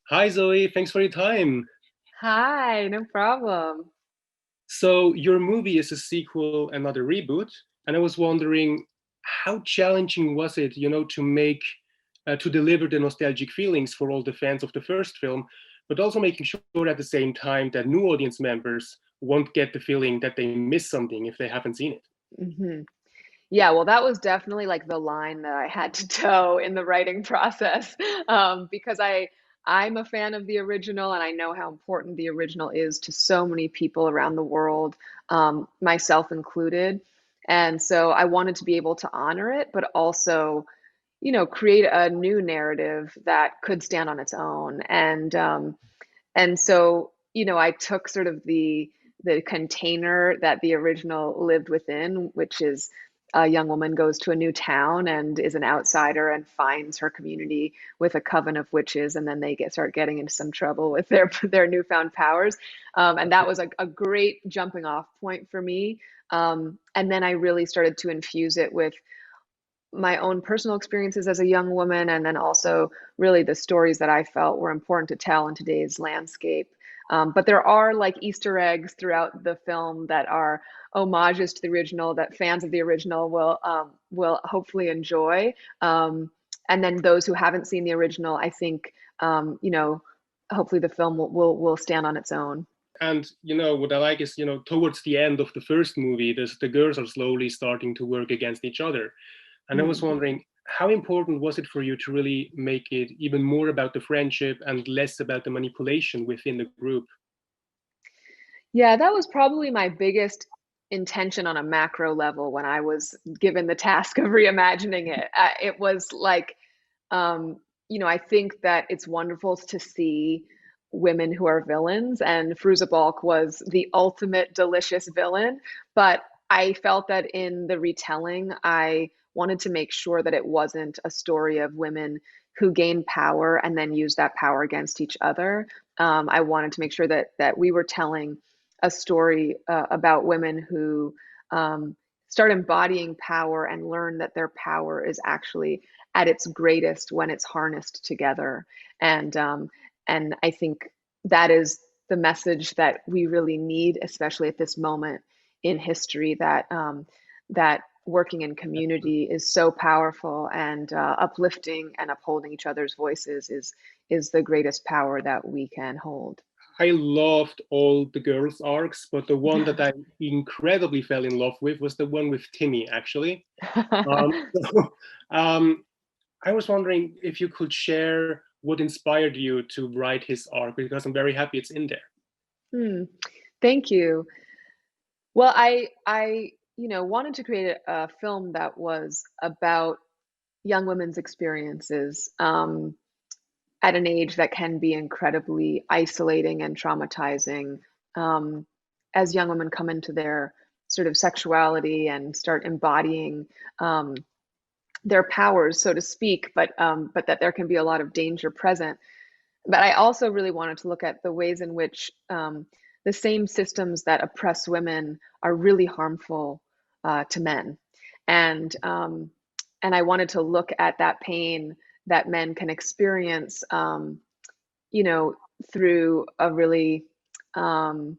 Hi, Zoe. Thanks for your time. Hi, no problem. So, your movie is a sequel, another reboot, and I was wondering how challenging was it, to deliver the nostalgic feelings for all the fans of the first film, but also making sure at the same time that new audience members won't get the feeling that they miss something if they haven't seen it. hmm Yeah, well, that was definitely like the line that I had to toe in the writing process, because I'm a fan of the original, and I know how important the original is to so many people around the world, myself included. And so I wanted to be able to honor it, but also, create a new narrative that could stand on its own. And so, I took sort of the container that the original lived within, which is a young woman goes to a new town and is an outsider and finds her community with a coven of witches, and then they start getting into some trouble with their newfound powers. And that was a great jumping off point for me. And then I really started to infuse it with my own personal experiences as a young woman, and then also really the stories that I felt were important to tell in today's landscape. But there are like Easter eggs throughout the film that are homages to the original that fans of the original will hopefully enjoy. And then those who haven't seen the original, I think, hopefully the film will stand on its own. And what I like is, towards the end of the first movie, the girls are slowly starting to work against each other. And I was Mm. wondering, how important was it for you to really make it even more about the friendship and less about the manipulation within the group? Yeah, that was probably my biggest intention on a macro level when I was given the task of reimagining it. It was like, um, I think that it's wonderful to see women who are villains, and Fruza Balk was the ultimate delicious villain. But I felt that in the retelling, I wanted to make sure that it wasn't a story of women who gain power and then use that power against each other. I wanted to make sure that we were telling a story about women who start embodying power and learn that their power is actually at its greatest when it's harnessed together. And I think that is the message that we really need, especially at this moment in history, that working in community is so powerful, and uplifting and upholding each other's voices is the greatest power that we can hold. I loved all the girls' arcs, but the one that I incredibly fell in love with was the one with Timmy, actually. So, I was wondering if you could share what inspired you to write his arc, because I'm very happy it's in there. Hmm. Thank you. Well, I wanted to create a film that was about young women's experiences, at an age that can be incredibly isolating and traumatizing, um, as young women come into their sort of sexuality and start embodying um, their powers, so to speak, but that there can be a lot of danger present. But I also really wanted to look at the ways in which the same systems that oppress women are really harmful to men, and um, and I wanted to look at that pain that men can experience, you know, through a really, um,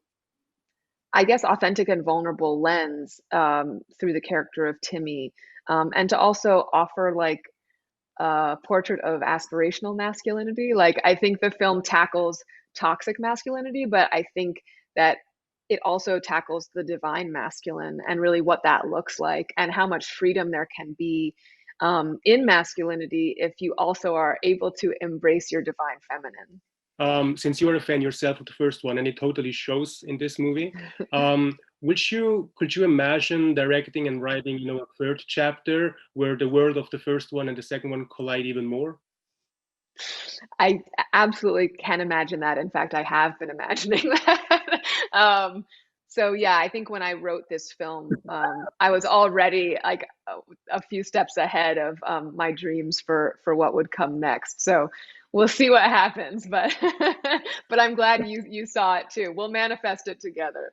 I guess, authentic and vulnerable lens, through the character of Timmy, and to also offer like portrait of aspirational masculinity. Like, I think the film tackles toxic masculinity, but I think that it also tackles the divine masculine and really what that looks like and how much freedom there can be in masculinity if you also are able to embrace your divine feminine. Since you're a fan yourself of the first one, and it totally shows in this movie, could you imagine directing and writing, a third chapter where the world of the first one and the second one collide even more? I absolutely can imagine that. In fact, I have been imagining that. So yeah, I think when I wrote this film, I was already like a few steps ahead of my dreams for what would come next. So we'll see what happens, but but I'm glad you saw it too. We'll manifest it together.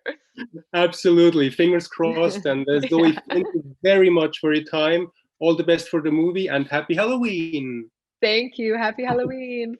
Absolutely. Fingers crossed. And Zoe, Yeah. thank you very much for your time. All the best for the movie and happy Halloween. Thank you. Happy Halloween.